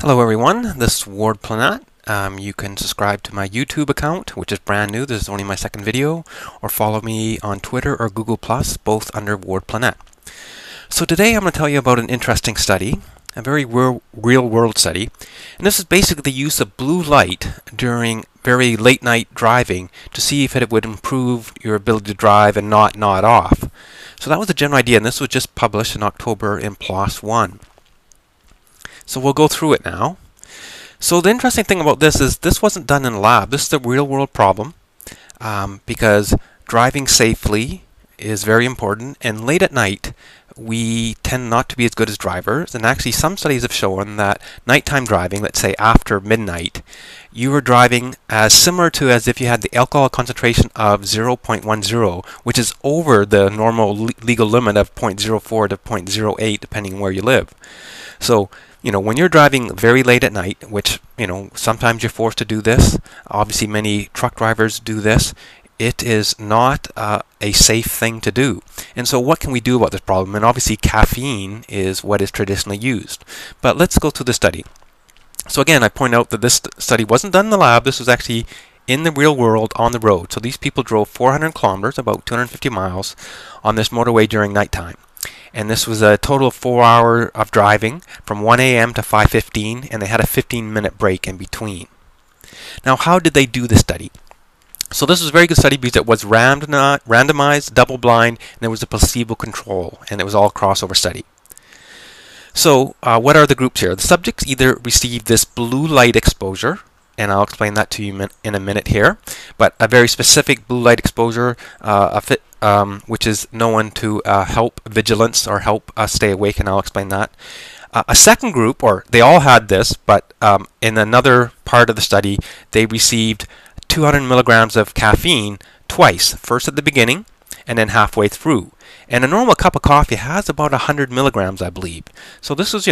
Hello everyone, this is Ward Planat. You can subscribe to my YouTube account, which is brand new. This is only my second video, or follow me on Twitter or Google+, both under Ward Planat. So today I'm going to tell you about an interesting study, a very real-world study, and this is basically the use of blue light during very late-night driving to see if it would improve your ability to drive and not nod off. So that was the general idea, and this was just published in October in PLOS One. So we'll go through it now. So the interesting thing about this is this wasn't done in a lab. This is a real world problem because driving safely is very important, and late at night we tend not to be as good as drivers, and actually some studies have shown that nighttime driving, let's say after midnight, you are driving as similar to as if you had the alcohol concentration of 0.10, which is over the normal legal limit of 0.04 to 0.08 depending on where you live. So when you're driving very late at night, which, sometimes you're forced to do this, obviously many truck drivers do this, it is not a safe thing to do. And so what can we do about this problem? And obviously caffeine is what is traditionally used. But let's go through the study. So again, I point out that this study wasn't done in the lab. This was actually in the real world on the road. So these people drove 400 kilometers, about 250 miles, on this motorway during nighttime. And this was a total of 4 hours of driving from 1 a.m. to 5:15, and they had a 15-minute break in between. Now, how did they do the study? So this was a very good study because it was randomized, double-blind, and there was a placebo control, and it was all crossover study. So what are the groups here? The subjects either received this blue light exposure, and I'll explain that to you in a minute here, but a very specific blue light exposure, which is known to help vigilance or help stay awake, and I'll explain that. A second group, or they all had this, but in another part of the study, they received 200 milligrams of caffeine twice, first at the beginning and then halfway through. And a normal cup of coffee has about 100 milligrams, I believe. So this was,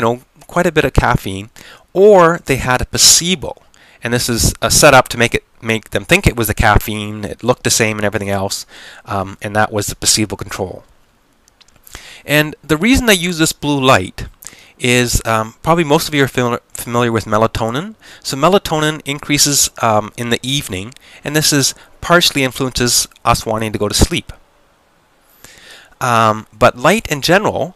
quite a bit of caffeine. Or they had a placebo. And this is set up to make them think it was the caffeine. It looked the same and everything else, and that was the placebo control. And the reason they use this blue light is probably most of you are familiar with melatonin. So melatonin increases in the evening, and this is partially influences us wanting to go to sleep. But light in general,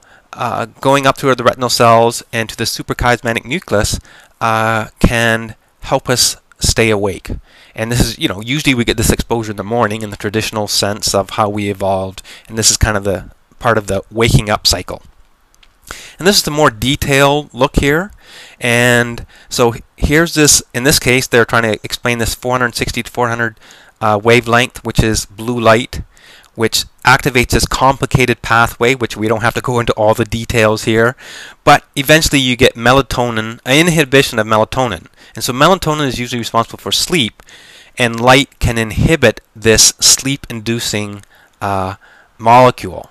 going up through the retinal cells and to the suprachiasmatic nucleus, can help us stay awake. And this is, usually we get this exposure in the morning in the traditional sense of how we evolved, and this is kind of the part of the waking up cycle. And this is the more detailed look here. And so here's this, in this case, they're trying to explain this 460 to 400 wavelength, which is blue light, which activates this complicated pathway, which we don't have to go into all the details here. But eventually you get melatonin, inhibition of melatonin. And so melatonin is usually responsible for sleep, and light can inhibit this sleep-inducing molecule.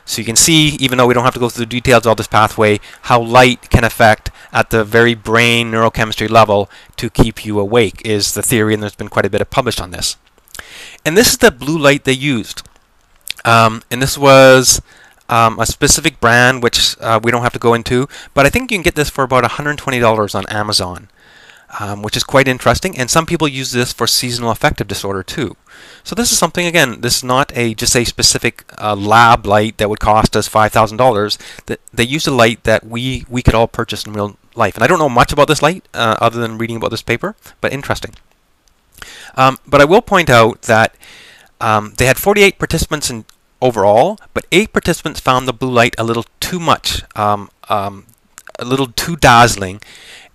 So you can see, even though we don't have to go through the details of all this pathway, how light can affect at the very brain neurochemistry level to keep you awake is the theory, and there's been quite a bit published on this. And this is the blue light they used. And this was a specific brand, which we don't have to go into, but I think you can get this for about $120 on Amazon, which is quite interesting. And some people use this for seasonal affective disorder too. So this is something, again, this is not just a specific lab light that would cost us $5,000. They use a light that we could all purchase in real life. And I don't know much about this light other than reading about this paper, but interesting. But I will point out that they had 48 participants in overall, but 8 participants found the blue light a little too much, a little too dazzling,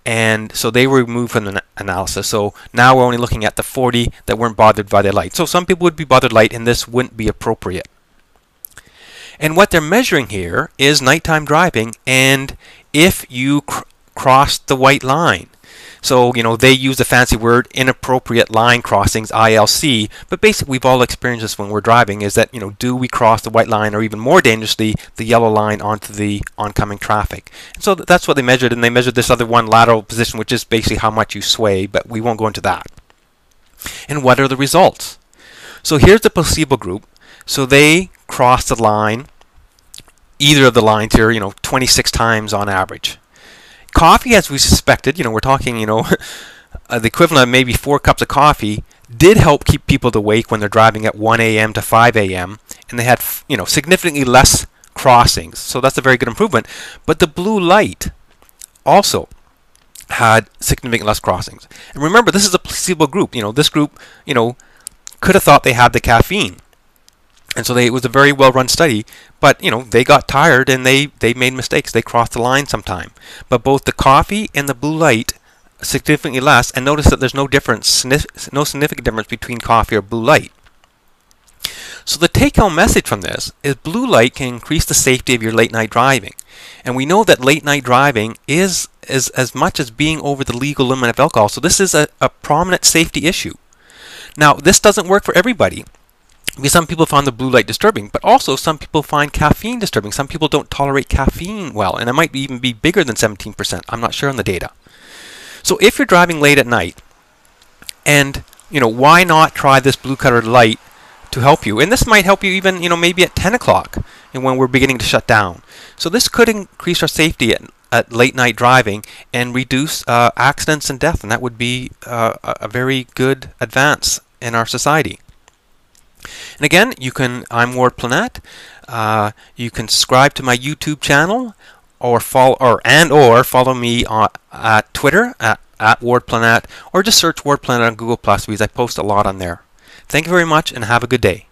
and so they were removed from the analysis. So now we're only looking at the 40 that weren't bothered by the light. So some people would be bothered light, and this wouldn't be appropriate. And what they're measuring here is nighttime driving, and if you cross the white line. So, they use the fancy word inappropriate line crossings, ILC, but basically we've all experienced this when we're driving, is that, do we cross the white line, or even more dangerously, the yellow line onto the oncoming traffic? And so that's what they measured, and they measured this other one, lateral position, which is basically how much you sway, but we won't go into that. And what are the results? So here's the placebo group. So they crossed the line, either of the lines here, 26 times on average. Coffee, as we suspected, we're talking, the equivalent of maybe 4 cups of coffee, did help keep people awake when they're driving at 1 a.m. to 5 a.m. and they had, significantly less crossings. So that's a very good improvement. But the blue light also had significantly less crossings. And remember, this is a placebo group. This group, could have thought they had the caffeine. And so it was a very well-run study, but they got tired and they made mistakes. They crossed the line sometime. But both the coffee and the blue light significantly less, and notice that there's no difference, no significant difference between coffee or blue light. So the take-home message from this is blue light can increase the safety of your late-night driving. And we know that late-night driving is as much as being over the legal limit of alcohol. So this is a prominent safety issue. Now, this doesn't work for everybody, because some people find the blue light disturbing, but also some people find caffeine disturbing. Some people don't tolerate caffeine well, and it might even be bigger than 17%. I'm not sure on the data. So if you're driving late at night, and why not try this blue colored light to help you? And this might help you even maybe at 10 o'clock and when we're beginning to shut down. So this could increase our safety at late night driving and reduce accidents and death, and that would be a very good advance in our society. And again, I'm Ward Planette. You can subscribe to my YouTube channel, or follow me at Twitter at Ward Planette, or just search Ward Planette on Google Plus, because I post a lot on there. Thank you very much and have a good day.